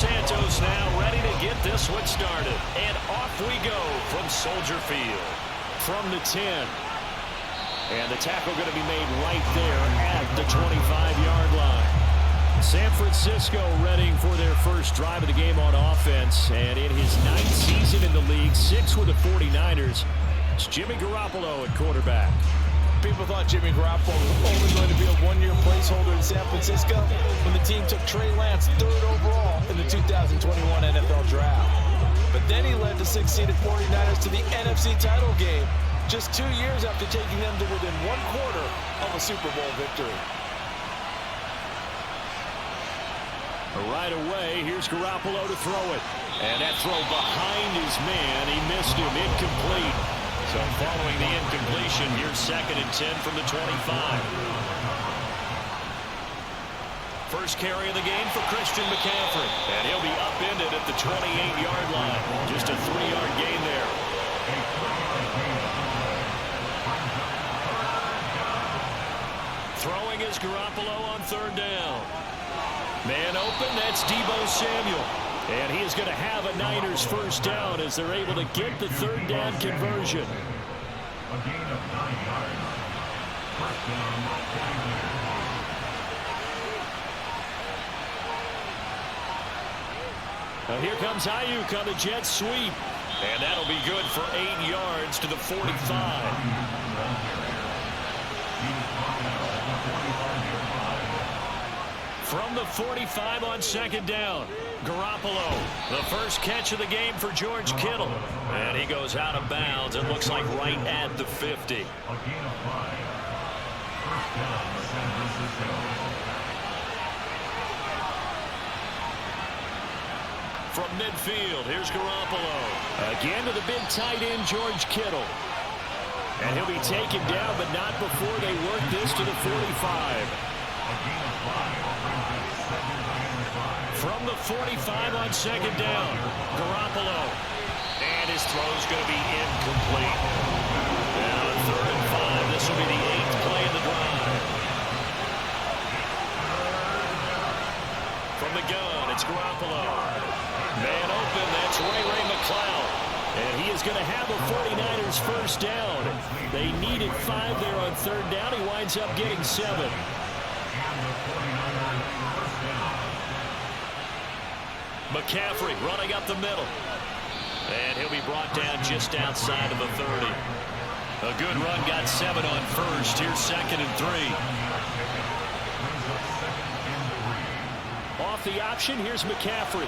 Santos now ready to get this one started. And off we go from Soldier Field. From the 10. And the tackle going to be made right there at the 25-yard line. San Francisco readying for their first drive of the game on offense. And in his 9th season in the league, 6 with the 49ers, it's Jimmy Garoppolo at quarterback. People thought Jimmy Garoppolo was only going to be a one-year placeholder in San Francisco when the team took Trey Lance 3rd overall in the 2021 NFL Draft. But then he led the 6-seeded 49ers to the NFC title game just 2 years after taking them to within 1/4 of a Super Bowl victory. Right away, here's Garoppolo to throw it. And that throw behind his man, he missed him, incomplete. So following the incompletion, here's 2nd and 10 from the 25. First carry of the game for Christian McCaffrey. And he'll be upended at the 28-yard line. Just a 3-yard gain there. Throwing is Garoppolo on 3rd down. Man open, that's Deebo Samuel. And he is going to have a Niners first down as they're able to get the 3rd down conversion. A gain of 9 yards. First down, 49ers. Now here comes Ayuk on the jet sweep. And that'll be good for 8 yards to the 45. From the 45 on 2nd down, Garoppolo, the first catch of the game for George Kittle. And he goes out of bounds, it looks like right at the 50. A gain of 5. First down, San Francisco. From midfield, here's Garoppolo. Again to the big tight end, George Kittle. And he'll be taken down, but not before they work this to the 45. From the 45 on 2nd down, Garoppolo. And his throw's going to be incomplete. And on 3rd and 5, this will be the 8th play of the drive. From the gun, it's Garoppolo. Man open, that's Ray McCloud. And he is going to have a 49ers first down. They needed 5 there on 3rd down. He winds up getting 7. McCaffrey running up the middle. And he'll be brought down just outside of the 30. A good run, got 7 on first. Here's 2nd and 3. Off the option, here's McCaffrey.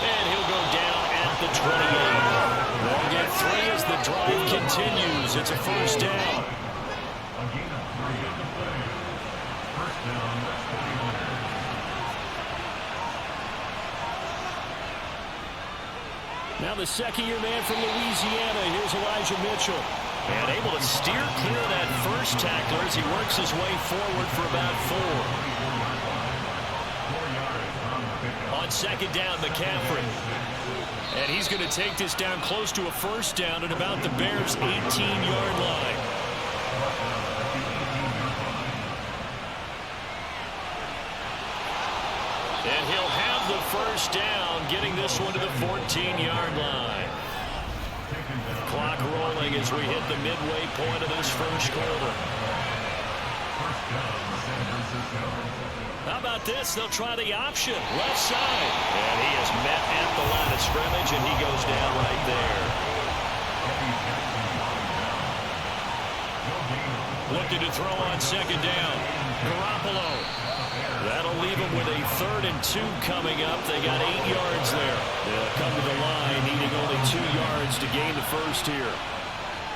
And he'll go down at the 28. They'll get 3 as the drive continues. It's a first down. Now the second-year man from Louisiana, here's Elijah Mitchell. And able to steer clear of that first tackler as he works his way forward for about 4. On 2nd down, McCaffrey. And he's going to take this down close to a first down at about the Bears' 18-yard line. And he'll have the first down, getting this one to the 14-yard line. Clock rolling as we hit the midway point of this first quarter. How about this? They'll try the option. Left side. And he is met at the line of scrimmage, and he goes down right there. Looking to throw on 2nd down. Garoppolo. That'll leave them with a 3rd and 2 coming up. They got 8 yards there. They'll come to the line, needing only 2 yards to gain the first here.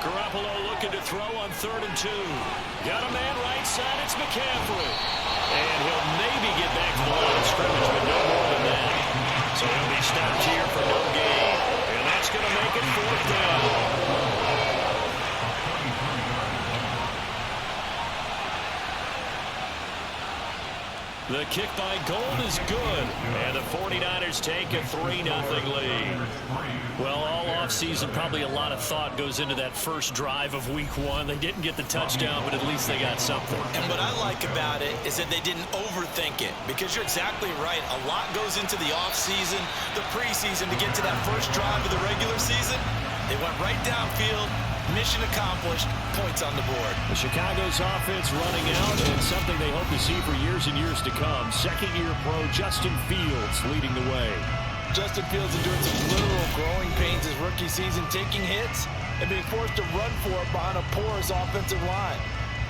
Garoppolo looking to throw on 3rd and 2. Got a man right side. It's McCaffrey. And he'll maybe get back to the line of scrimmage, but no more than that. So he'll be stopped here for no gain. And that's going to make it 4th down. The The kick by Gold is good. And the 49ers take a 3-0 lead. Well, all offseason, probably a lot of thought goes into that first drive of week 1. They didn't get the touchdown, but at least they got something. And what I like about it is that they didn't overthink it, because you're exactly right. A lot goes into the offseason, the preseason to get to that first drive of the regular season. They went right downfield. Mission accomplished. Points on the board. The Chicago's offense running out, and something they hope to see for years and years to come. Second-year pro Justin Fields leading the way. Justin Fields endured some literal growing pains his rookie season, taking hits and being forced to run for it behind a porous offensive line.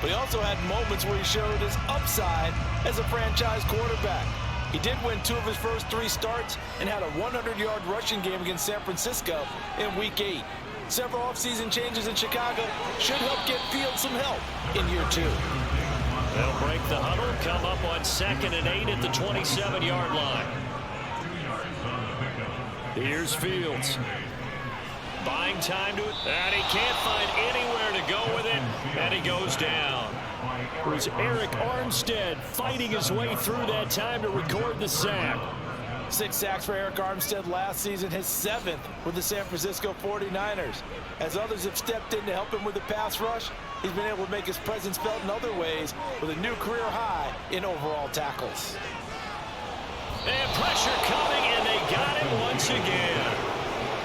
But he also had moments where he showed his upside as a franchise quarterback. He did win 2 of his first 3 starts and had a 100-yard rushing game against San Francisco in Week 8. Several offseason changes in Chicago should help get Fields some help in year 2. They'll break the huddle, come up on 2nd and 8 at the 27-yard line. Here's Fields. Buying time to it, and he can't find anywhere to go with it, and he goes down. It was Eric Armstead fighting his way through that time to record the sack. 6 sacks for Eric Armstead last season, his 7th with the San Francisco 49ers. As others have stepped in to help him with the pass rush, he's been able to make his presence felt in other ways with a new career high in overall tackles. And pressure coming, and they got it once again.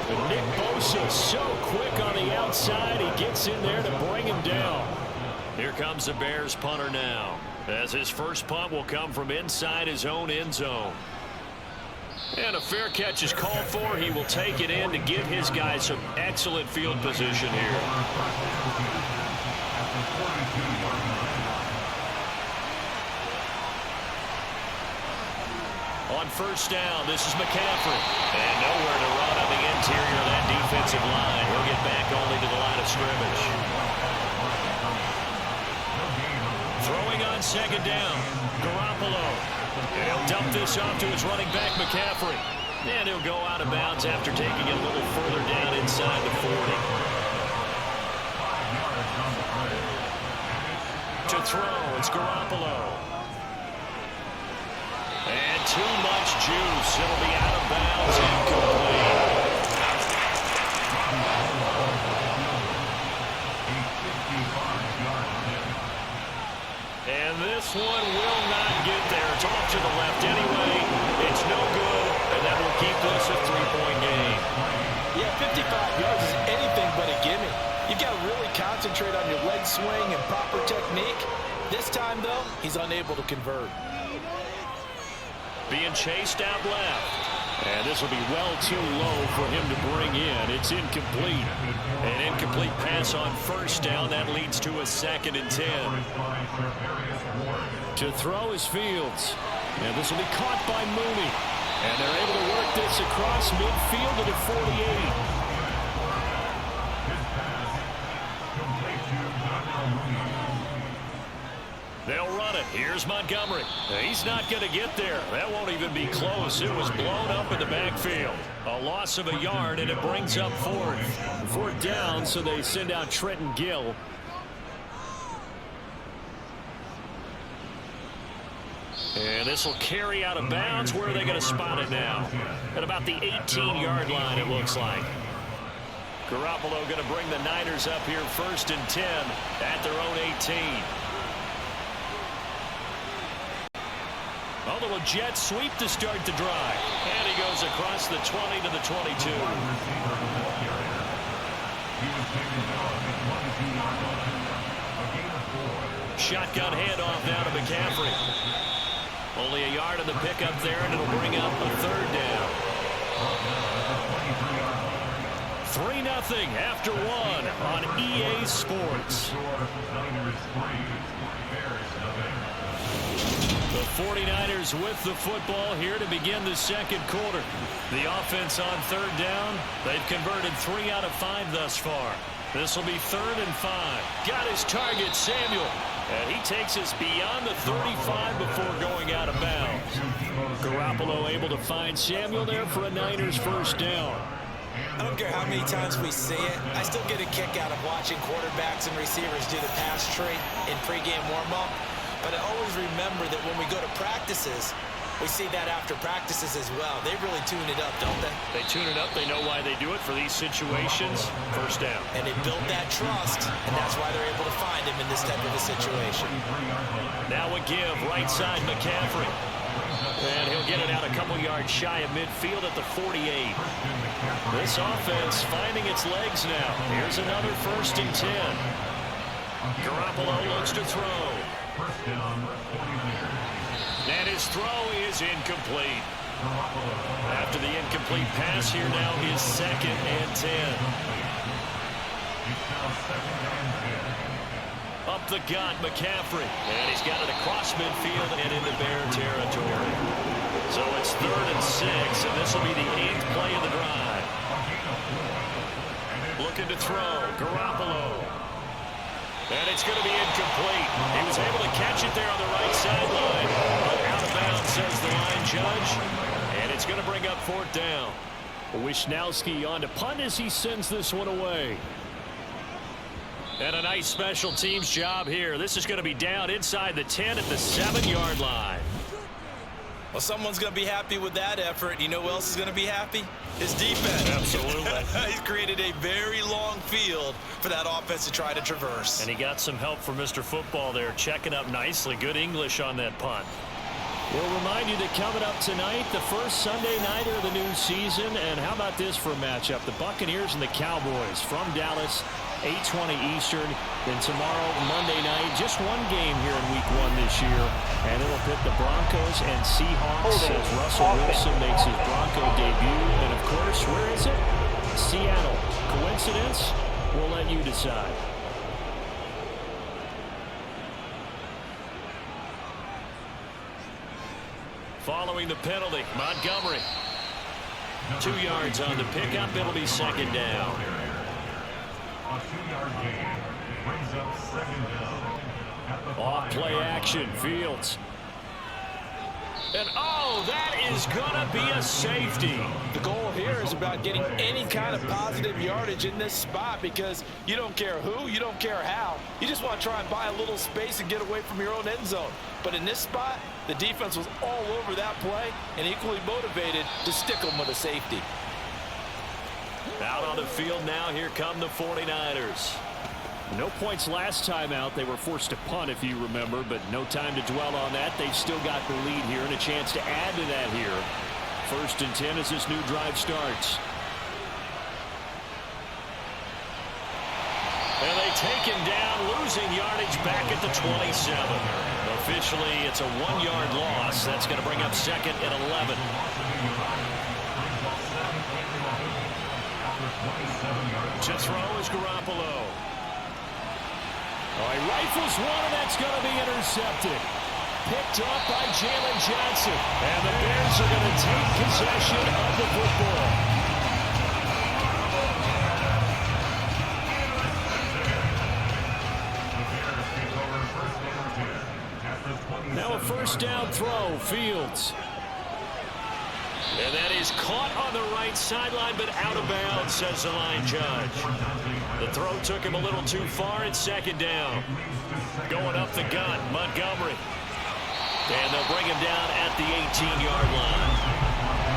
But Nick Bosa so quick on the outside, he gets in there to bring him down. Here comes the Bears punter now, as his first punt will come from inside his own end zone. And a fair catch is called for. He will take it in to give his guys some excellent field position here. On first down, this is McCaffrey. And nowhere to run on the interior of that defensive line. He'll get back only to the line of scrimmage. Throwing on 2nd down, Garoppolo. He'll dump this off to his running back, McCaffrey. And he'll go out of bounds after taking it a little further down inside the 40. To throw, it's Garoppolo. And too much juice. It'll be out of bounds and complete. And this one will not get there. It's off to the left anyway. It's no good, and that will keep this a 3-point game. Yeah, 55 yards is anything but a gimme. You've got to really concentrate on your leg swing and proper technique. This time, though, he's unable to convert. Being chased out left. And this will be well too low for him to bring in. It's incomplete. An incomplete pass on first down. That leads to a 2nd and 10. To throw is Fields. And this will be caught by Mooney. And they're able to work this across midfield to the 48. They'll run it. Here's Montgomery. He's not going to get there. That won't even be close. It was blown up in the backfield. A loss of a yard, and it brings up 4th down, so they send out Trenton Gill. And this will carry out of bounds. Where are they going to spot it now? At about the 18-yard line, it looks like. Garoppolo going to bring the Niners up here 1st and 10 at their own 18. A little jet sweep to start the drive. And he goes across the 20 to the 22. Shotgun handoff now to McCaffrey. Only a yard of the pickup there, and it'll bring up a 3rd down. 3-0 after 1 on EA Sports. The 49ers with the football here to begin the 2nd quarter. The offense on 3rd down. They've converted 3 out of 5 thus far. This will be 3rd and 5. Got his target, Samuel. And he takes us beyond the 35 before going out of bounds. Garoppolo able to find Samuel there for a Niners 1st down. I don't care how many times we see it. I still get a kick out of watching quarterbacks and receivers do the pass tree in pregame warm-up. But I always remember that when we go to practices, we see that after practices as well. They really tune it up, don't they? They tune it up. They know why they do it for these situations. First down. And they build that trust, and that's why they're able to find him in this type of a situation. Now a give, right side McCaffrey. And he'll get it out a couple yards shy of midfield at the 48. This offense finding its legs now. Here's another 1st and 10. Garoppolo looks to throw. First down, 49ers. And his throw is incomplete. After the incomplete pass, here now is 2nd and 10. It's now 2nd and 10. Up the gut, McCaffrey. And he's got it across midfield and into Bear territory. So it's 3rd and 6, and this will be the 8th play of the drive. Looking to throw, Garoppolo. And it's going to be incomplete. He was able to catch it there on the right sideline. But out of bounds, says the line judge. And it's going to bring up 4th down. Wisnowski on to punt as he sends this one away. And a nice special teams job here. This is going to be down inside the 10 at the 7-yard line. Well, someone's going to be happy with that effort. You know who else is going to be happy? His defense. Absolutely. He's created a very long field for that offense to try to traverse. And he got some help from Mr. Football there, checking up nicely. Good English on that punt. We'll remind you that coming up tonight, the first Sunday nighter of the new season. And how about this for a matchup? The Buccaneers and the Cowboys from Dallas, 8:20 Eastern. Then tomorrow, Monday night, just one game here in Week 1 this year. And it'll pit the Broncos and Seahawks as Russell Wilson makes his Bronco debut. And, of course, where is it? Seattle. Coincidence? We'll let you decide. Following the penalty, Montgomery. 2 yards on the pickup. It'll be 2nd down. A 2-yard gain brings up 2nd down. At the Off play action, Fields. And oh, that is gonna be a safety. The goal here is about getting any kind of positive yardage in this spot because you don't care who, you don't care how. You just want to try and buy a little space and get away from your own end zone. But in this spot, the defense was all over that play and equally motivated to stick them with a safety. Out on the field now, here come the 49ers. No points last time out. They were forced to punt, if you remember, but no time to dwell on that. They've still got the lead here and a chance to add to that here. 1st and 10 as this new drive starts. And they take him down, losing yardage back at the 27. Officially, it's a 1-yard loss. That's going to bring up 2nd and 11. To throw is Garoppolo. Oh, he rifles one, and that's going to be intercepted. Picked up by Jalen Johnson. And the Bears are going to take possession of the football. Now a 1st down throw, Fields. And that is caught on the right sideline, but out of bounds, says the line judge. The throw took him a little too far. It's 2nd down. Going up the gut, Montgomery. And they'll bring him down at the 18-yard line.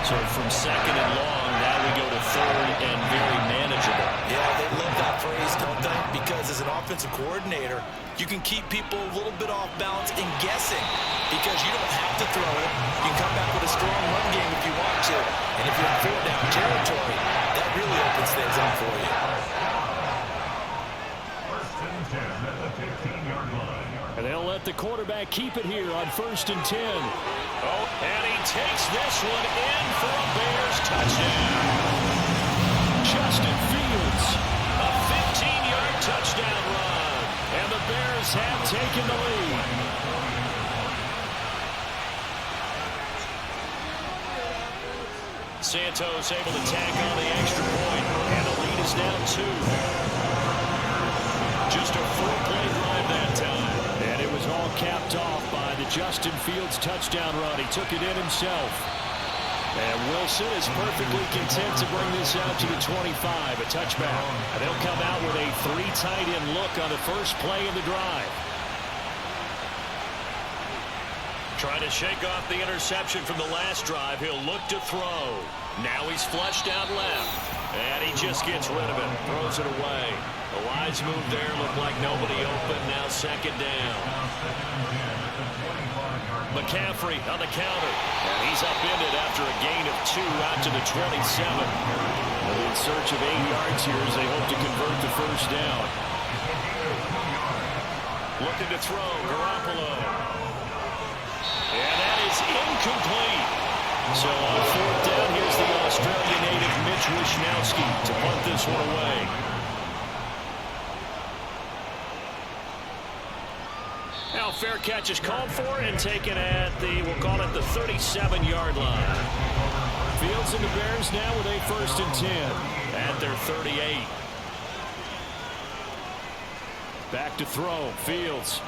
So from 2nd and long, now we go to 3rd and very manageable. Yeah, they love that phrase, don't they? Because as an offensive coordinator, you can keep people a little bit off balance and guessing because you don't have to throw it. You can come back with a strong run game if you want to. And if you're in 4th down territory, that really opens things up for you. 1st and 10 at the 15-yard line. And they'll let the quarterback keep it here on 1st and 10. Oh, and he takes this one in for a Bears touchdown. Justin Fields, a 15-yard touchdown run. And the Bears have taken the lead. Santos able to tack on the extra point, and the lead is now 2. Just a 4-play drive that time. And it was all capped off by the Justin Fields touchdown run. He took it in himself. And Wilson is perfectly content to bring this out to the 25, a touchback. And they'll come out with a 3 tight end look on the first play of the drive. Trying to shake off the interception from the last drive. He'll look to throw. Now he's flushed out left. And he just gets rid of it. Throws it away. A wise move there. Looked like nobody open. Now second down. McCaffrey on the counter. And he's upended after a gain of 2 out to the 27. They'll be in search of 8 yards here as they hope to convert the first down. Looking to throw. Garoppolo. And that is incomplete. So on fourth down, here's the Australian native Mitch Wishnowsky to punt this one away. Now fair catch is called for and taken at the, we'll call it the 37-yard line. Fields and the Bears now with a 1st and 10 at their 38. Back to throw. Fields.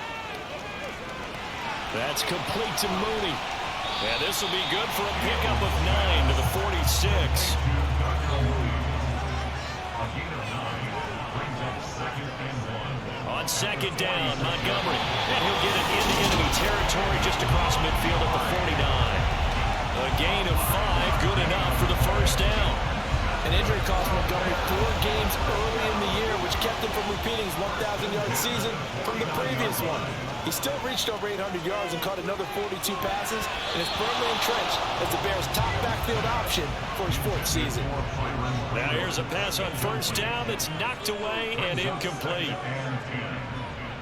That's complete to Mooney. And this will be good for a pickup of 9 to the 46. On second down, Montgomery. And he'll get it into enemy territory just across midfield at the 49. A gain of 5, good enough for the first down. An injury cost Montgomery 4 games early in the year, which kept him from repeating his 1,000-yard season from the previous one. He still reached over 800 yards and caught another 42 passes and is firmly entrenched as the Bears' top backfield option for his 4th season. Now here's a pass on first down that's knocked away and incomplete.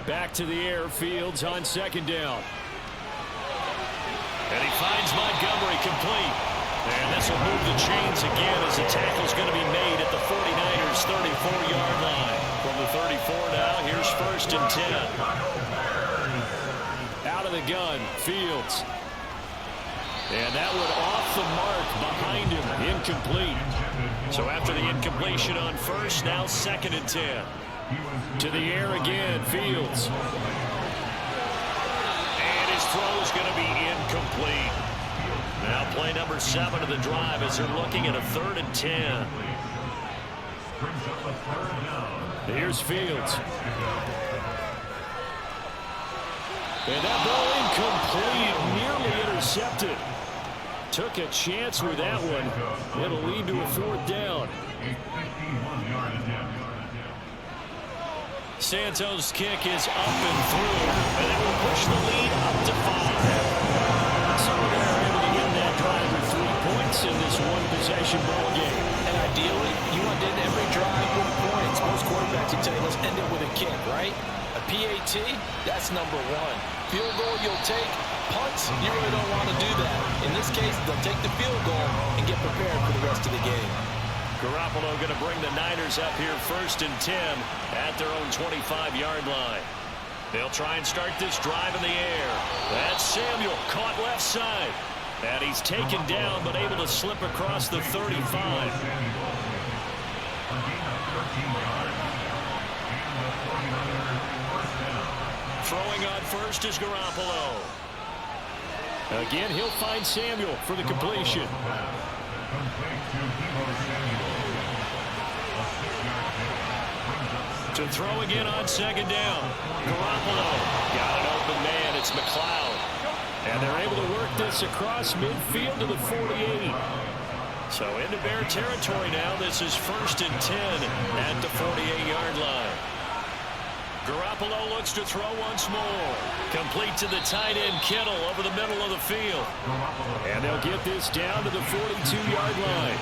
Back to the air, Fields on second down. And he finds Montgomery complete. And this will move the chains again as the tackle's going to be made at the 49ers' 34-yard line. From the 34 now, here's 1st and 10. Out of the gun, Fields. And that one off the mark behind him, incomplete. So after the incompletion on first, now 2nd and 10. To the air again, Fields. And his throw's going to be incomplete. Now play number 7 of the drive as they're looking at a 3rd and 10. Here's Fields. And that ball incomplete, nearly intercepted. Took a chance with that one. It'll lead to a 4th down. Santos' kick is up and through, and that will push the lead up to 5. So they're able to get that drive with 3 points in this one-possession ball game. And ideally, you want to end every drive with points. Most quarterbacks will tell you, let's end it with a kick, right? A PAT, that's number 1. Field goal you'll take. Punts, you really don't want to do that. In this case, they'll take the field goal and get prepared for the rest of the game. Garoppolo going to bring the Niners up here 1st and 10 at their own 25-yard line. They'll try and start this drive in the air. That's Samuel, caught left side. And he's taken down, but able to slip across the 35. Throwing on first is Garoppolo. Again, he'll find Samuel for the completion. To throw again on second down. Garoppolo got an open man. It's McLeod. And they're able to work this across midfield to the 48. So into Bear territory now. This is 1st and 10 at the 48-yard line. Garoppolo looks to throw once more. Complete to the tight end, Kittle, over the middle of the field. And they'll get this down to the 42-yard line.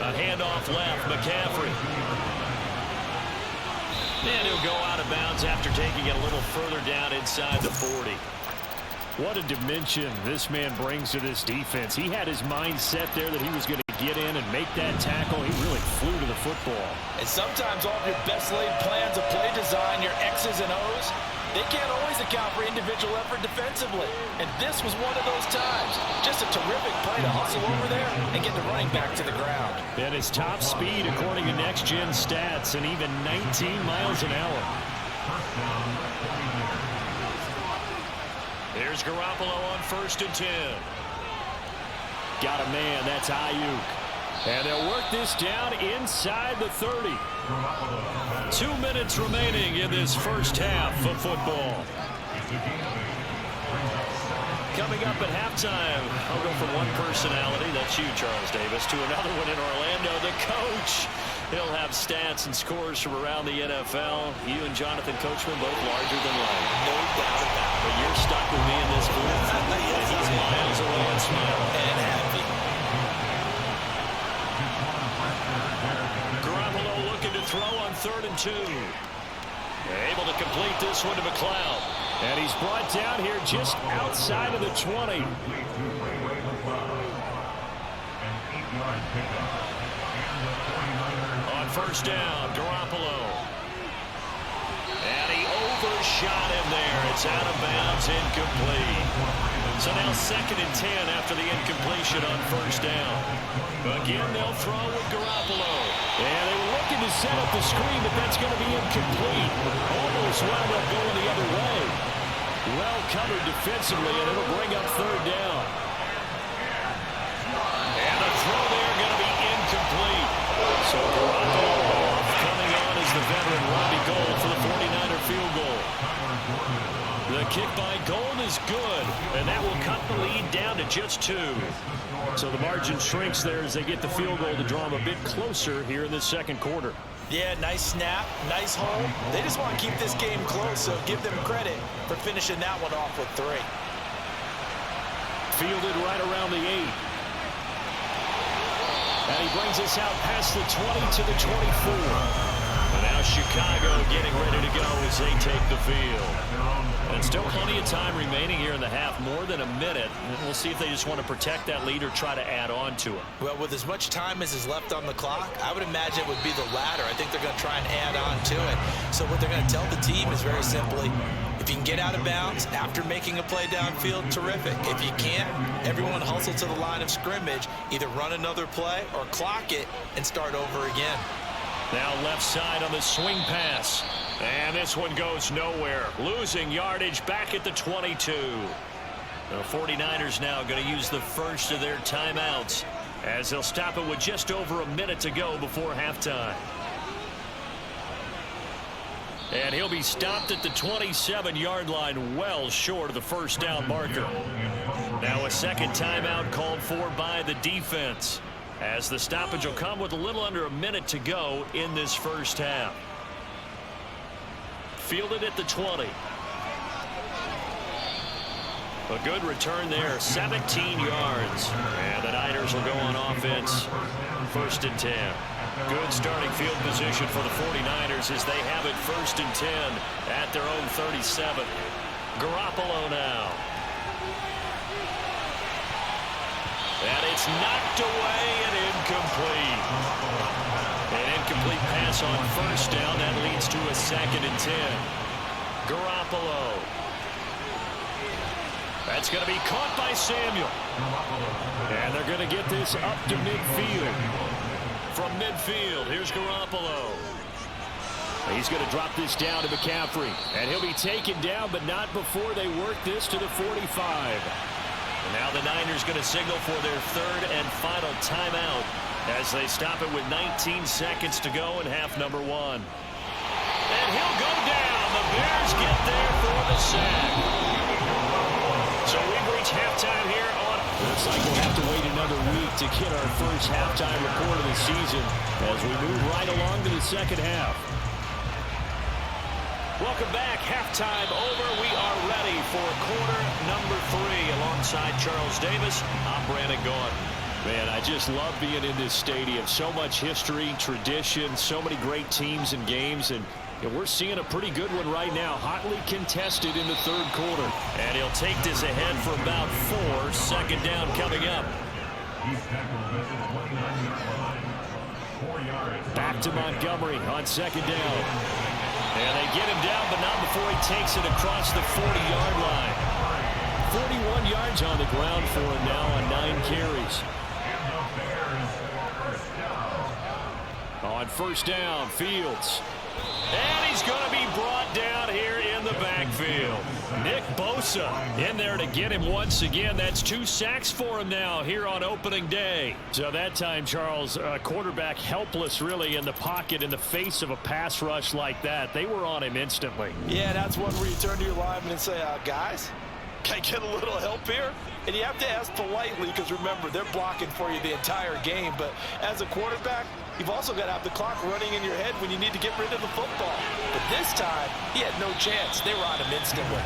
A handoff left, McCaffrey. And he'll go out of bounds after taking it a little further down inside the 40. What a dimension this man brings to this defense. He had his mind set there that he was going to get in and make that tackle. He really flew to the football. And sometimes all of your best laid plans of play design, your X's and O's, they can't always account for individual effort defensively. And this was one of those times. Just a terrific play to hustle over there and get the running back to the ground. And his top speed, according to Next Gen Stats, and even 19 miles an hour. Here's Garoppolo on 1st and 10. Got a man, that's Ayuk. And they'll work this down inside the 30. Garoppolo. 2 minutes remaining in this first half of football. Coming up at halftime, I'll go from one personality, that's you, Charles Davis, to another one in Orlando, the coach. He'll have stats and scores from around the NFL. You and Jonathan Coachman both larger than life. No doubt about it. But you're stuck with me in this booth. And he's miles away and smiling. And happy. Garoppolo looking to throw on 3rd and 2. Able to complete this one to McLeod. And he's brought down here just outside of the 20. An 8-yard pickup. And the 49ers. On first down, Garoppolo. And he overshot him there. It's out of bounds, incomplete. So now 2nd and 10 after the incompletion on first down. Again, they'll throw with Garoppolo. And they were looking to set up the screen, but that's going to be incomplete. Almost wound up going the other way. Well covered defensively, and it'll bring up 3rd down. And the throw there going to be incomplete. So Garoppolo off. Coming on is the veteran Robbie Gould for the 49er field goal. The kick by Gould is good, and that will cut the lead down to just 2. So the margin shrinks there as they get the field goal to draw them a bit closer here in the second quarter. Yeah, nice snap, nice hole. They just want to keep this game close, so give them credit for finishing that one off with 3. Fielded right around the 8. And he brings us out past the 20 to the 24. And now Chicago getting ready to go as they take the field. And still plenty of time remaining here in the half, more than a minute. And we'll see if they just want to protect that lead or try to add on to it. Well, with as much time as is left on the clock, I would imagine it would be the latter. I think they're going to try and add on to it. So what they're going to tell the team is very simply, if you can get out of bounds after making a play downfield, terrific. If you can't, everyone hustle to the line of scrimmage, either run another play or clock it and start over again. Now left side on the swing pass. And this one goes nowhere. Losing yardage back at the 22. The 49ers now going to use the first of their timeouts as they'll stop it with just over a minute to go before halftime. And he'll be stopped at the 27-yard line, well short of the first down marker. Now a second timeout called for by the defense, as the stoppage will come with a little under a minute to go in this first half. Fielded at the 20. A good return there, 17 yards. And the Niners will go on offense, 1st and 10. Good starting field position for the 49ers as they have it 1st and 10 at their own 37. Garoppolo now. And it's knocked away and incomplete. An incomplete pass on first down. That leads to a 2nd and 10. Garoppolo. That's going to be caught by Samuel. And they're going to get this up to midfield. From midfield, here's Garoppolo. He's going to drop this down to McCaffrey. And he'll be taken down, but not before they work this to the 45. And now the Niners going to signal for their 3rd and final timeout as they stop it with 19 seconds to go in half number 1. And he'll go down. The Bears get there for the sack. So we've reached halftime here on. Looks like we'll have to wait another week to get our first halftime report of the season as we move right along to the second half. Welcome back. Halftime over. We are ready for quarter number 3. Alongside Charles Davis, I'm Brandon Gordon. Man, I just love being in this stadium. So much history, tradition, so many great teams and games, and we're seeing a pretty good one right now. Hotly contested in the 3rd quarter. And he'll take this ahead for about 4. Second down coming up. Back to Montgomery on 2nd down. And they get him down, but not before he takes it across the 40-yard line. 41 yards on the ground for him now on 9 carries. On first down, Fields. And he's going to be brought down here in the backfield. backfield. Nick Bosa in there to get him once again. That's 2 sacks for him now here on opening day. So that time, Charles, quarterback helpless really in the pocket in the face of a pass rush like that. They were on him instantly. Yeah, that's one where you turn to your lineman and say, guys, can I get a little help here? And you have to ask politely because, remember, they're blocking for you the entire game. But as a quarterback, you've also got to have the clock running in your head when you need to get rid of the football. But this time, he had no chance. They were on him instantly.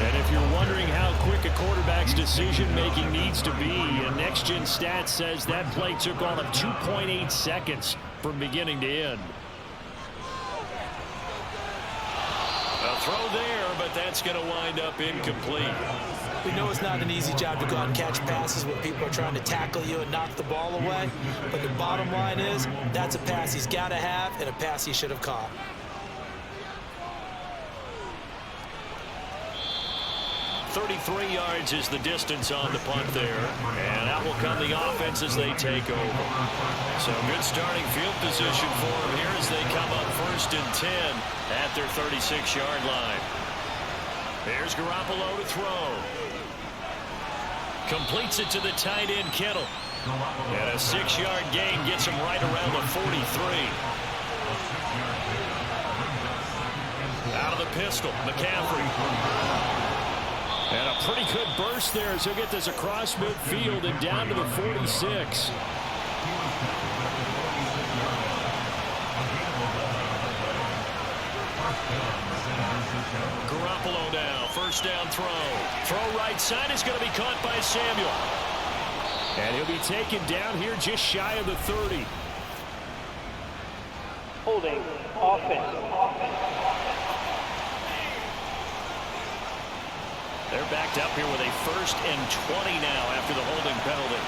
And if you're wondering how quick a quarterback's decision-making needs to be, Next Gen Stats says that play took all of 2.8 seconds from beginning to end. A throw there, but that's going to wind up incomplete. We know it's not an easy job to go out and catch passes when people are trying to tackle you and knock the ball away. But the bottom line is, that's a pass he's got to have and a pass he should have caught. .33 yards is the distance on the punt there. And out will come the offense as they take over. So good starting field position for them here as they come up 1st and 10 at their 36-yard line. There's Garoppolo to throw. Completes it to the tight end, Kittle. And a 6-yard gain gets him right around the 43. Out of the pistol, McCaffrey. And a pretty good burst there as he'll get this across midfield and down to the 46. Garoppolo now, 1st down throw. Throw right side is going to be caught by Samuel. And he'll be taken down here just shy of the 30. Holding offense. They're backed up here with a 1st and 20 now after the holding penalty.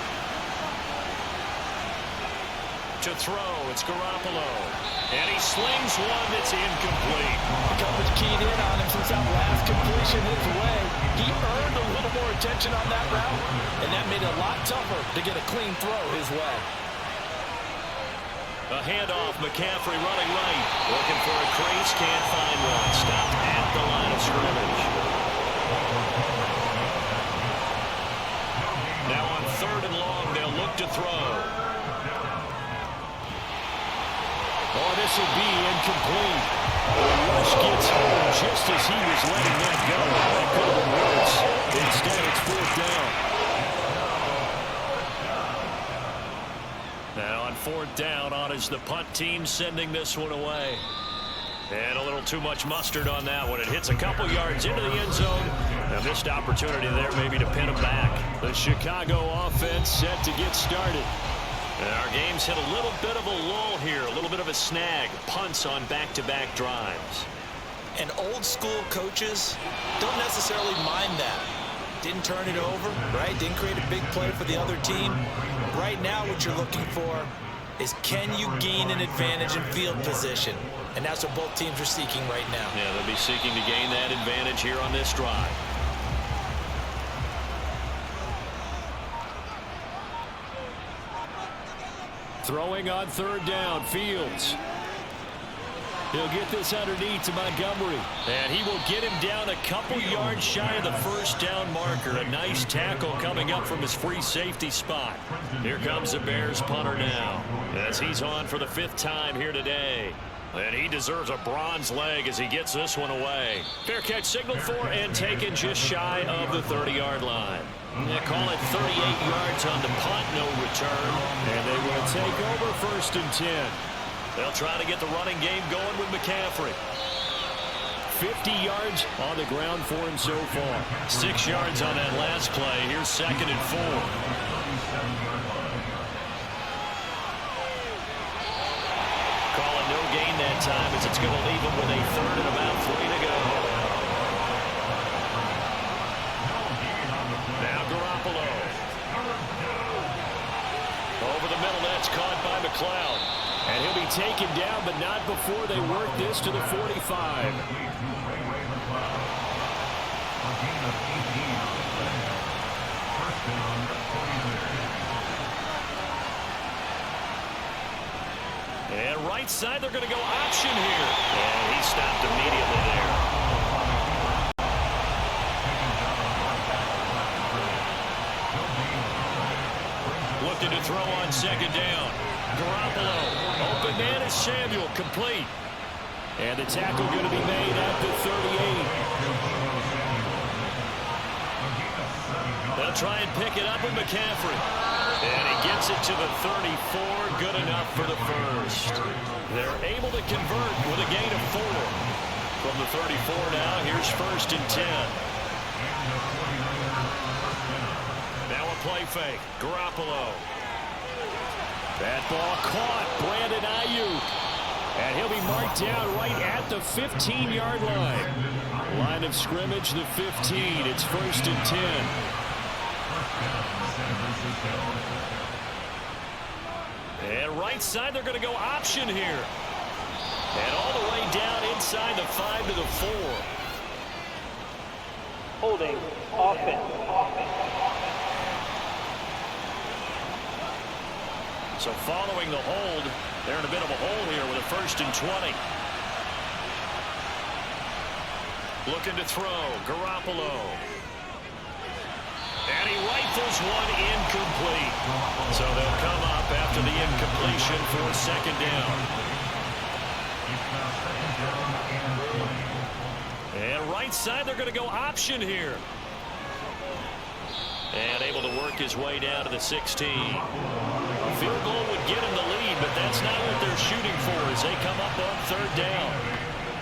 To throw, it's Garoppolo. And he slings one that's incomplete. The coverage keyed in on him since that last completion his way. He earned a little more attention on that route, and that made it a lot tougher to get a clean throw his way. A handoff, McCaffrey running right. Looking for a crease, can't find one. Stopped at the line of scrimmage. Now on 3rd and long, they'll look to throw. Oh, this will be incomplete. The rush gets home just as he was letting that go. That could have been worse. Instead, it's 4th down. Now on 4th down, on is the punt team sending this one away. And a little too much mustard on that one. It hits a couple yards into the end zone. A missed opportunity there maybe to pin him back. The Chicago offense set to get started. And our game's hit a little bit of a lull here, a little bit of a snag. Punts on back-to-back drives. And old school coaches don't necessarily mind that. Didn't turn it over, right? Didn't create a big play for the other team. Right now what you're looking for is, can you gain an advantage in field position? And that's what both teams are seeking right now. Yeah, they'll be seeking to gain that advantage here on this drive. Throwing on 3rd down, Fields. He'll get this underneath to Montgomery. And he will get him down a couple yards shy of the 1st down marker. A nice tackle coming up from his free safety spot. Here comes the Bears punter now, as he's on for the 5th time here today. And he deserves a bronze leg as he gets this one away. Fair catch signaled for and taken just shy of the 30-yard line. They call it 38 yards on the punt, no return. And they will take over 1st and 10. They'll try to get the running game going with McCaffrey. 50 yards on the ground for him so far. 6 yards on that last play. Here's 2nd and 4. Calling no gain that time as it's going to leave him with a 3rd and about 3 to go. Now Garoppolo. Over the middle, that's caught by McLeod. And he'll be taken down, but not before they work this to the 45. And right side, they're going to go option here. And he stopped immediately there. looking to throw on second down. Garoppolo, open man is Samuel, complete. And the tackle going to be made at the 38. They'll try and pick it up with McCaffrey. And he gets it to the 34, good enough for the first. They're able to convert with a gain of 4. From the 34 now, here's 1st and 10. Now a play fake. Garoppolo. That ball caught. Brandon Ayuk. And he'll be marked down right at the 15-yard line. Line of scrimmage, the 15. It's 1st and 10. And right side, they're going to go option here. And all the way down inside the 5 to the 4. Holding offense. So following the hold, they're in a bit of a hole here with a 1st and 20. Looking to throw. Garoppolo. And he rifles one incomplete. So they'll come up after the incompletion for 2nd down. And right side, they're going to go option here. And able to work his way down to the 16. A field goal would get him the lead, but that's not what they're shooting for as they come up on 3rd down.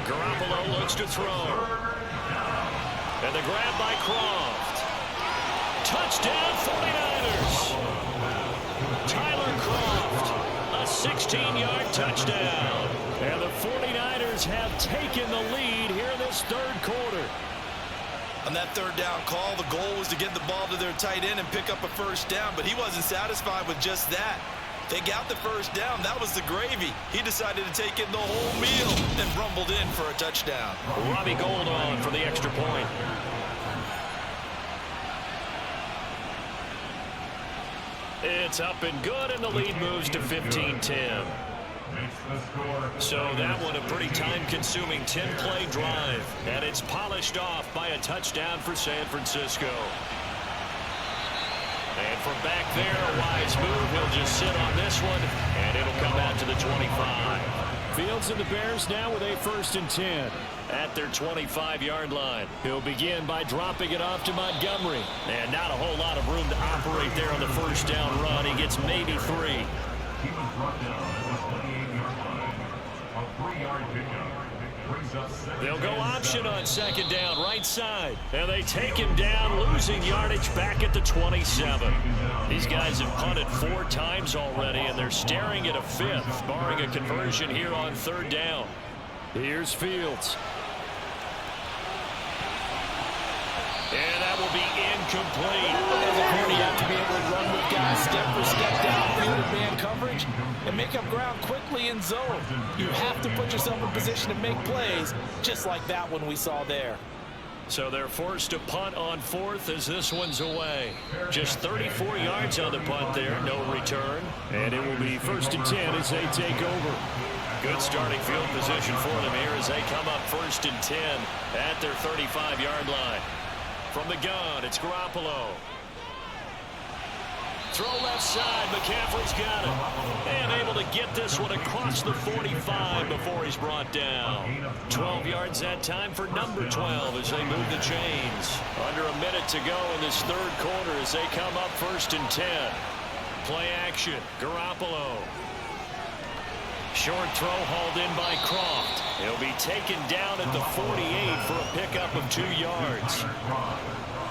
Garoppolo looks to throw. And the grab by Croft. Touchdown 49ers. Tyler Croft. A 16-yard touchdown. And the 49ers have taken the lead here in this 3rd quarter. On that 3rd down call, the goal was to get the ball to their tight end and pick up a 1st down, but he wasn't satisfied with just that. They got the 1st down. That was the gravy. He decided to take in the whole meal and rumbled in for a touchdown. Robbie Gould on for the extra point. It's up and good, and the lead moves to 15-10. So that one a pretty time-consuming 10-play drive. And it's polished off by a touchdown for San Francisco. And from back there, a wise move. He'll just sit on this one, and it'll come out to the 25. Fields and the Bears now with a 1st and 10 at their 25-yard line. He'll begin by dropping it off to Montgomery. And not a whole lot of room to operate there on the 1st down run. He gets maybe 3. He was brought down at the 28-yard line. A 3-yard pickup brings up 2nd. They'll go option on 2nd down, right side. And they take him down, losing yardage back at the 27. These guys have punted 4 times already, and they're staring at a 5th, barring a conversion here on 3rd down. Here's Fields. And that will be incomplete. You have to be able to run with guys step for step downfield in man coverage and make up ground quickly in zone. You have to put yourself in position to make plays, just like that one we saw there. So they're forced to punt on 4th as this one's away. Just 34 yards on the punt there, no return. And it will be 1st and 10 as they take over. Good starting field position for them here as they come up 1st and 10 at their 35-yard line. From the gun, it's Garoppolo. Throw left side, McCaffrey's got it. And able to get this one across the 45 before he's brought down. 12 yards that time for number 12 as they move the chains. Under a minute to go in this 3rd quarter as they come up 1st and 10. Play action, Garoppolo. Short throw hauled in by Croft. He'll be taken down at the 48 for a pickup of 2 yards.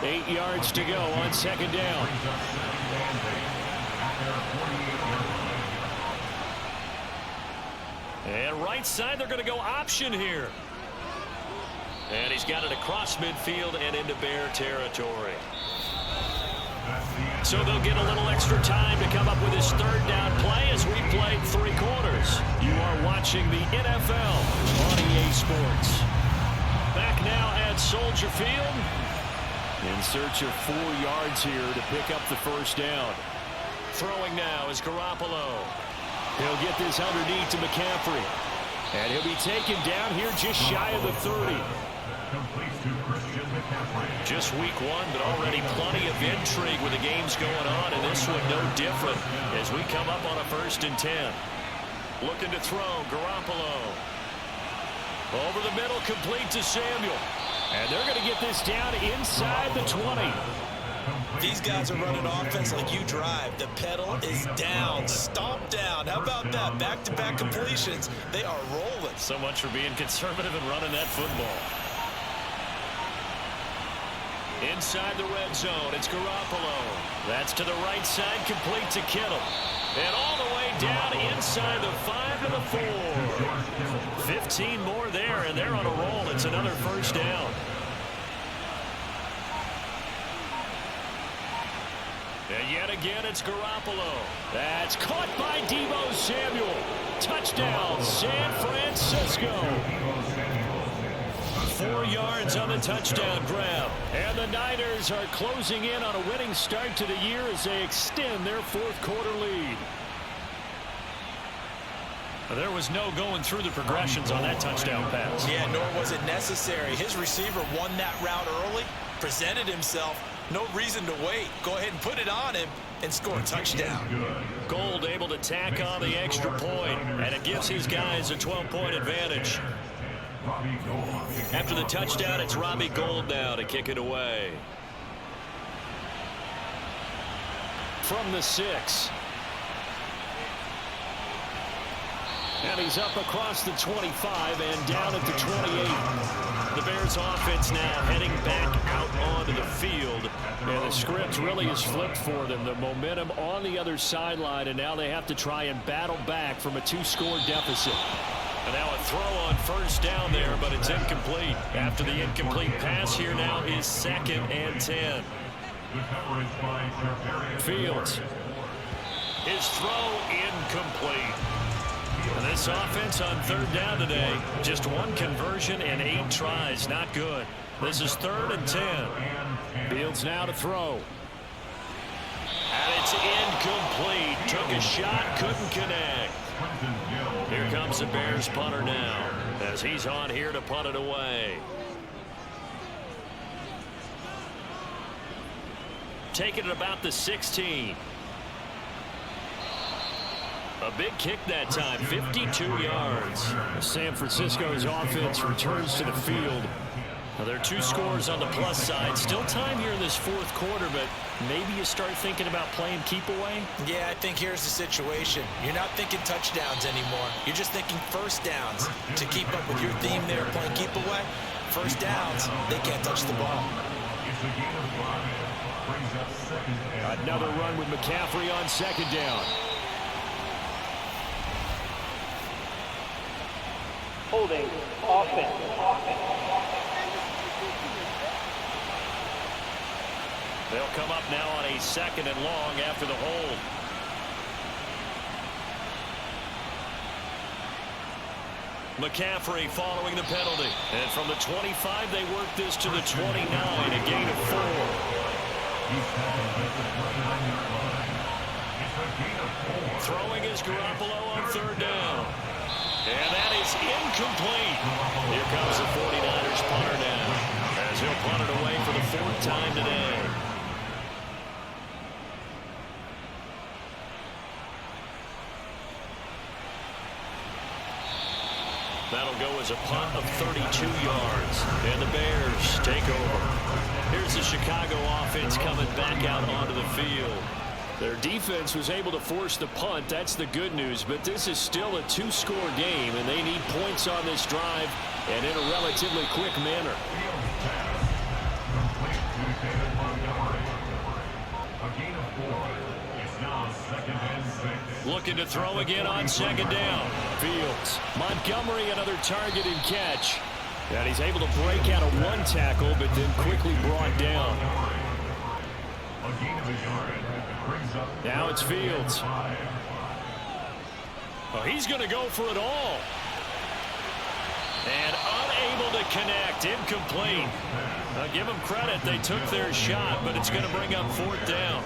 8 yards to go on 2nd down. And right side, they're going to go option here. And he's got it across midfield and into Bear territory. So they'll get a little extra time to come up with his 3rd down play as we played 3 quarters. You are watching the NFL on EA Sports. Back now at Soldier Field. In search of 4 yards here to pick up the 1st down. Throwing now is Garoppolo. He'll get this underneath to McCaffrey. And he'll be taken down here just shy of the 30. Just week one, but already plenty of intrigue with the games going on, and this one no different as we come up on a 1st and 10. Looking to throw, Garoppolo. Over the middle, complete to Samuel. And they're going to get this down inside the 20. These guys are running offense like you drive. The pedal is down, stomp down. How about that? Back-to-back completions. They are rolling. So much for being conservative and running that football. Inside the red zone, it's Garoppolo. That's to the right side, complete to Kittle. And all the way down inside the 5 to the 4. 15 more there, and they're on a roll. It's another 1st down. And yet again, it's Garoppolo. That's caught by Deebo Samuel. Touchdown, San Francisco. 4 yards on the touchdown grab. And the Niners are closing in on a winning start to the year as they extend their 4th quarter lead. There was no going through the progressions on that touchdown pass. Yeah, nor was it necessary. His receiver won that route early, presented himself. No reason to wait. Go ahead and put it on him and score a touchdown. Gold able to tack on the extra point, and it gives his guys a 12-point advantage. After the touchdown, it's Robbie Gould now to kick it away. From the 6. And he's up across the 25 and down at the 28. The Bears offense now heading back out onto the field. And the script really is flipped for them. The momentum on the other sideline, and now they have to try and battle back from a 2-score deficit. And now a throw on 1st down there, but it's incomplete. After the incomplete pass, here now is 2nd and 10. Fields. His throw incomplete. And this offense on 3rd down today, just 1 conversion and 8 tries. Not good. This is 3rd and 10. Fields now to throw. And it's incomplete. Took a shot, couldn't connect. Here comes the Bears punter now as he's on here to punt it away. Taking it about the 16. A big kick that time, 52 yards. San Francisco's offense returns to the field. Now, there are 2 scores on the plus side. Still time here in this 4th quarter, but maybe you start thinking about playing keep away? Yeah, I think here's the situation. You're not thinking touchdowns anymore. You're just thinking 1st downs. To keep up with your theme there, playing keep away, 1st downs, they can't touch the ball. Another run with McCaffrey on 2nd down. Holding offense. They'll come up now on a 2nd and long after the hold. McCaffrey following the penalty. And from the 25, they work this to the 29, a gain of 4. Throwing is Garoppolo on 3rd down. And that is incomplete. Here comes the 49ers punter now as he'll punt it away for the 4th time today. That'll go as a punt of 32 yards. And the Bears take over. Here's the Chicago offense coming back out onto the field. Their defense was able to force the punt. That's the good news. But this is still a 2-score game, and they need points on this drive and in a relatively quick manner. Looking to throw again on 2nd down. Fields. Montgomery, another target and catch. And he's able to break out of 1 tackle, but then quickly brought down. Now it's Fields. Oh, he's going to go for it all. And unable to connect. Incomplete. I'll give them credit. They took their shot, but it's going to bring up 4th down.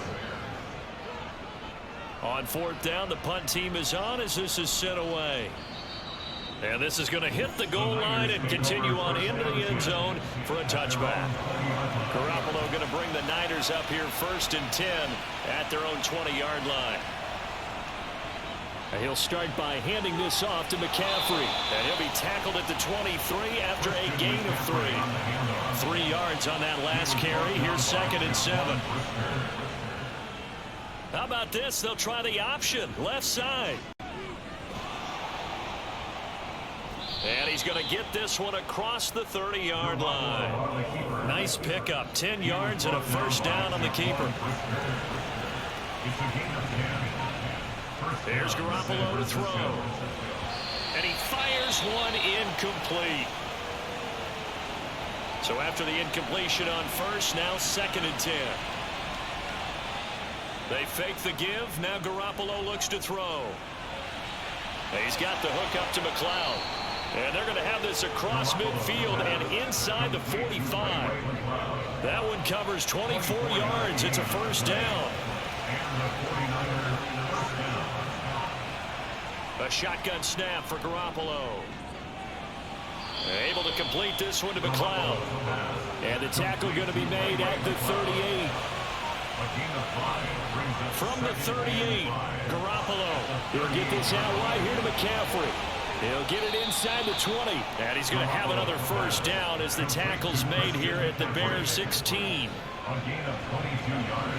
On 4th down, the punt team is on as this is sent away. And this is going to hit the goal line and continue on into the end zone for a touchback. Garoppolo going to bring the Niners up here 1st and 10 at their own 20-yard line. And he'll start by handing this off to McCaffrey. And he'll be tackled at the 23 after a gain of 3. 3 yards on that last carry. Here's 2nd and 7. How about this? They'll try the option. Left side. And he's going to get this one across the 30-yard line. Nice pickup. 10 yards and a 1st down on the keeper. There's Garoppolo to throw. And he fires one incomplete. So after the incompletion on 1st, now 2nd and 10. They fake the give. Now Garoppolo looks to throw. He's got the hook up to McLeod. And they're going to have this across midfield and inside the 45. That one covers 24 yards. It's a 1st down. A shotgun snap for Garoppolo. Able to complete this one to McLeod. And the tackle going to be made at the 38. From the 38, Garoppolo. He'll get this out wide here to McCaffrey. He'll get it inside the 20. And he's going to have another 1st down as the tackle's made here at the Bears 16. A gain of 22 yards.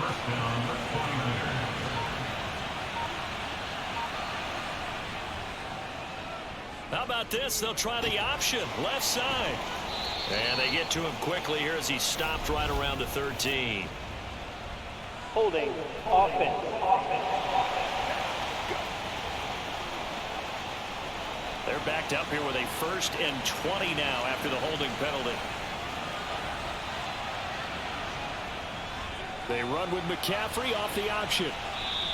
1st down, 49ers. How about this? They'll try the option. Left side. And they get to him quickly here as he stopped right around the 13. Holding offense. They're backed up here with a 1st and 20 now after the holding penalty. They run with McCaffrey off the option.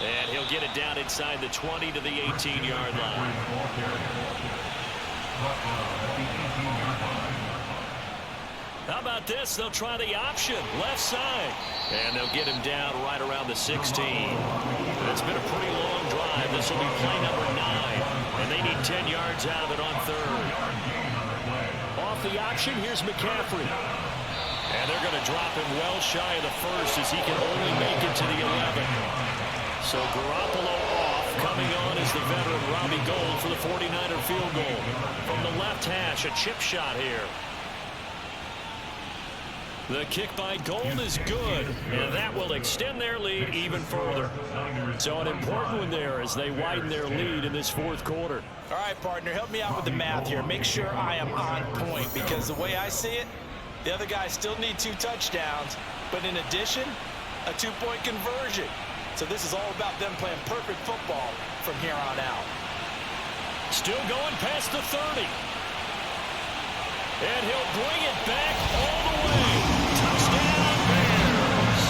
And he'll get it down inside the 20 to the 18-yard line. How about this? They'll try the option. Left side. And they'll get him down right around the 16. It's been a pretty long drive. This will be play number 9. And they need 10 yards out of it on 3rd. Off the option, here's McCaffrey. And they're going to drop him well shy of the 1st as he can only make it to the 11. So Garoppolo off. Coming on is the veteran Robbie Gould for the 49er field goal. From the left hash, a chip shot here. The kick by Gould is good, and that will extend their lead even further. So an important one there as they widen their lead in this 4th quarter. All right, partner, help me out with the math here. Make sure I am on point, because the way I see it, the other guys still need 2 touchdowns, but in addition, a 2-point conversion. So this is all about them playing perfect football from here on out. Still going past the 30. And he'll bring it back all the way. Touchdown, Bears.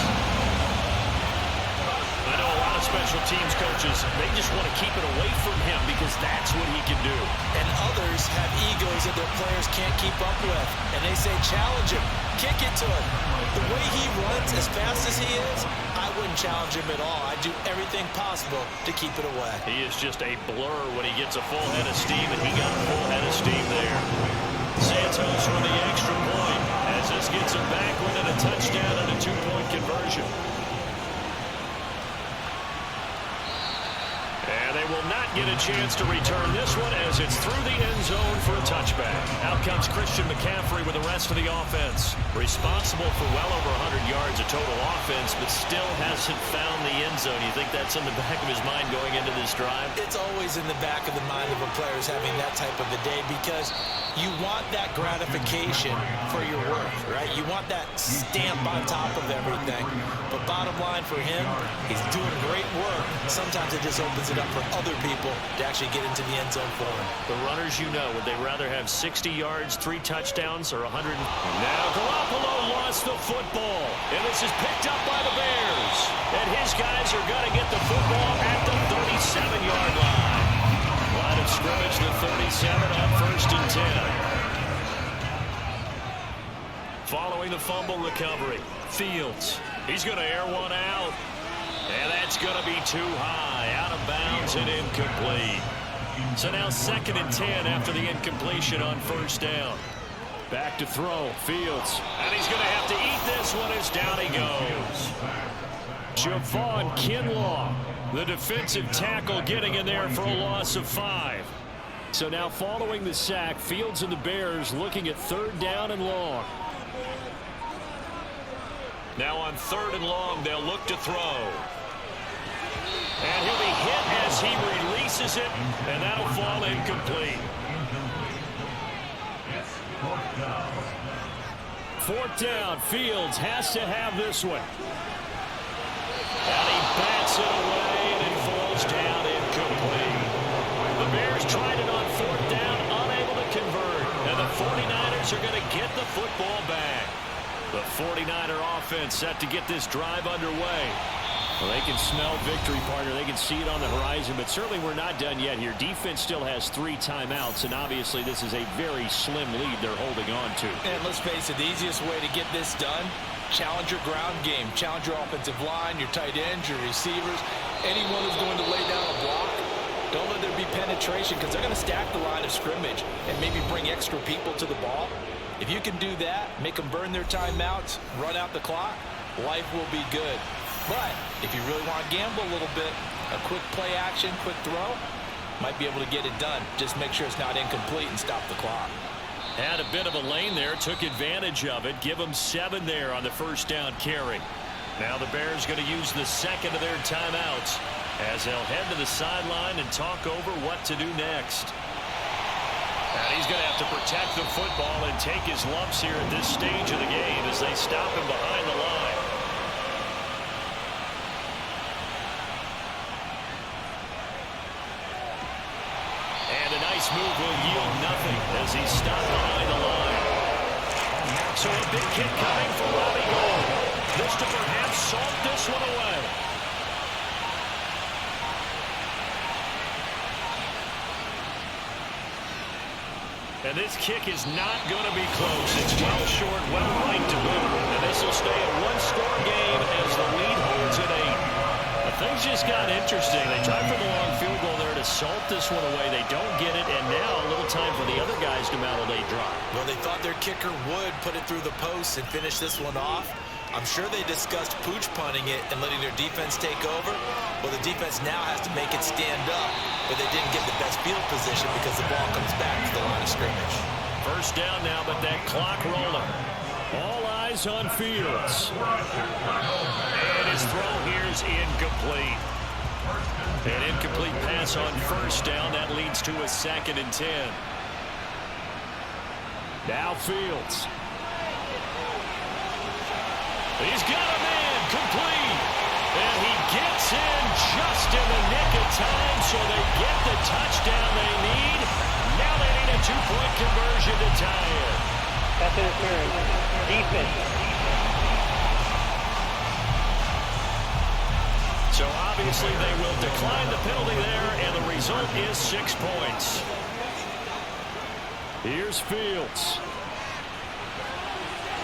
I know a lot of special teams coaches, they just want to keep it away from him because that's what he can do. And others have egos that their players can't keep up with. And they say, challenge him, kick it to him. The way he runs as fast as he is, I wouldn't challenge him at all. I'd do everything possible to keep it away. He is just a blur when he gets a full head of steam, and he got a full head of steam there. Santos for the extra point as this gets him back within a touchdown and a 2-point conversion. And they will not get a chance to return this one as it's through the end zone for a touchback. Out comes Christian McCaffrey with the rest of the offense. Responsible for well over 100 yards of total offense, but still hasn't found the end zone. You think that's in the back of his mind going into this drive? It's always in the back of the mind of a player having that type of a day, because you want that gratification for your work, right? You want that stamp on top of everything. But bottom line for him, he's doing great work. Sometimes it just opens it up for other people to actually get into the end zone for him. The runners, you know, would they rather have 60 yards, 3 touchdowns, or 100? Now Garoppolo lost the football, and this is picked up by the Bears. And his guys are going to get the football at the 37-yard line. Line of scrimmage, the 37 on 1st and 10. Following the fumble recovery, Fields. He's going to air one out. And that's going to be too high. Out of bounds and incomplete. So now 2nd and 10 after the incompletion on 1st down. Back to throw, Fields. And he's going to have to eat this one as down he goes. Javon Kinlaw, the defensive tackle, getting in there for a loss of 5. So now following the sack, Fields and the Bears looking at 3rd down and long. Now on 3rd and long, they'll look to throw. And he'll be hit as he releases it, and that'll fall incomplete. 4th down, Fields has to have this one. And he bats it away, and it falls down incomplete. The Bears tried it on 4th down, unable to convert. And the 49ers are going to get the football back. The 49er offense set to get this drive underway. Well, they can smell victory, partner. They can see it on the horizon, but certainly we're not done yet here. Defense still has 3 timeouts, and obviously this is a very slim lead they're holding on to. And let's face it, the easiest way to get this done, challenge your ground game. Challenge your offensive line, your tight ends, your receivers, anyone who's going to lay down a block. Don't let there be penetration because they're going to stack the line of scrimmage and maybe bring extra people to the ball. If you can do that, make them burn their timeouts, run out the clock, life will be good. But if you really want to gamble a little bit, a quick play action, quick throw, might be able to get it done. Just make sure it's not incomplete and stop the clock. Had a bit of a lane there, took advantage of it. Give them 7 there on the 1st down carry. Now the Bears going to use the 2nd of their timeouts as they'll head to the sideline and talk over what to do next. And he's going to have to protect the football and take his lumps here at this stage of the game as they stop him behind the line. And a nice move will yield nothing as he's stopped behind the line. So a big kick coming for Robbie Gould. This to perhaps salt this one away. And this kick is not going to be close. It's well short, well right to boot. And this will stay a one-score game as the lead holds at 8. But things just got interesting. They tried for the long field goal there to salt this one away. They don't get it, and now a little time for the other guys to mount a late drive. Well, they thought their kicker would put it through the post and finish this one off. I'm sure they discussed pooch punting it and letting their defense take over. Well, the defense now has to make it stand up, but they didn't get the best field position because the ball comes back to the line of scrimmage. 1st down now, but that clock rolling. All eyes on Fields. And his throw here is incomplete. An incomplete pass on 1st down. That leads to a 2nd and 10. Now Fields. He's got a man complete. And he gets in just in the nick of time, so they get the touchdown they need. Now they need a 2-point conversion to tie it. That's interference. Defense. So obviously they will decline the penalty there, and the result is 6 points. Here's Fields.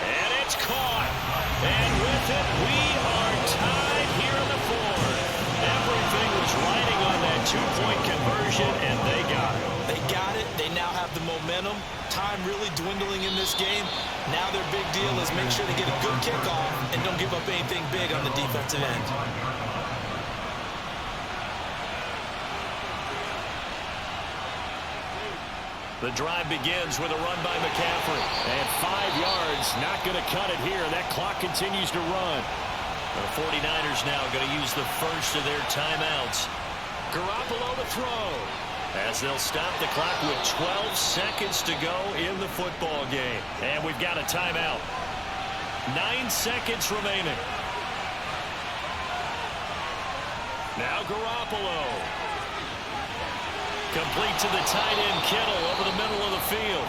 And it's caught. And with it, we are tied here in the 4th. Everything was riding on that 2-point conversion, and they got it. They got it. They now have the momentum. Time really dwindling in this game. Now their big deal is make sure they get a good kickoff and don't give up anything big on the defensive end. The drive begins with a run by McCaffrey. And 5 yards, not going to cut it here. That clock continues to run. The 49ers now going to use the 1st of their timeouts. Garoppolo to throw. As they'll stop the clock with 12 seconds to go in the football game. And we've got a timeout. 9 seconds remaining. Now Garoppolo. Complete to the tight end, Kittle, over the middle of the field.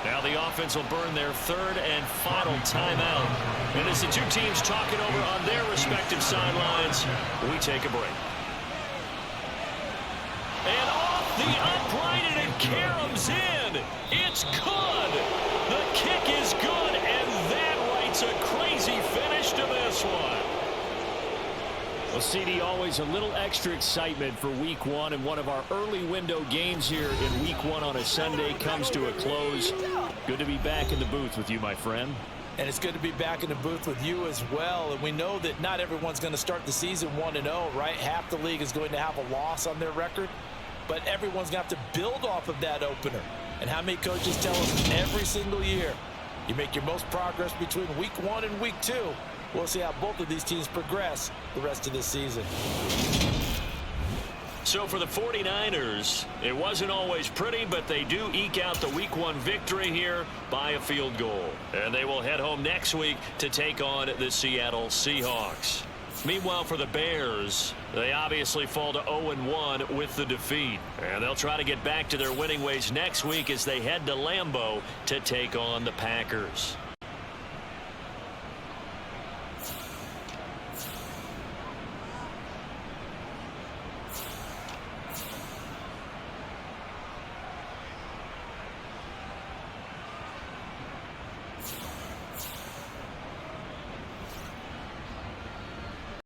Now the offense will burn their 3rd and final timeout. And as the two teams talk it over on their respective sidelines, we take a break. And off the upright, and it caroms in. It's good. The kick is good, and that writes a crazy finish to this one. Well, CD, always a little extra excitement for Week 1, and one of our early window games here in Week 1 on a Sunday comes to a close. Good to be back in the booth with you, my friend. And it's good to be back in the booth with you as well. And we know that not everyone's going to start the season 1-0, right? Half the league is going to have a loss on their record, but everyone's going to have to build off of that opener. And how many coaches tell us every single year, you make your most progress between Week 1 and Week 2. We'll see how both of these teams progress the rest of this season. So for the 49ers, it wasn't always pretty, but they do eke out the Week 1 victory here by a field goal. And they will head home next week to take on the Seattle Seahawks. Meanwhile, for the Bears, they obviously fall to 0-1 with the defeat. And they'll try to get back to their winning ways next week as they head to Lambeau to take on the Packers.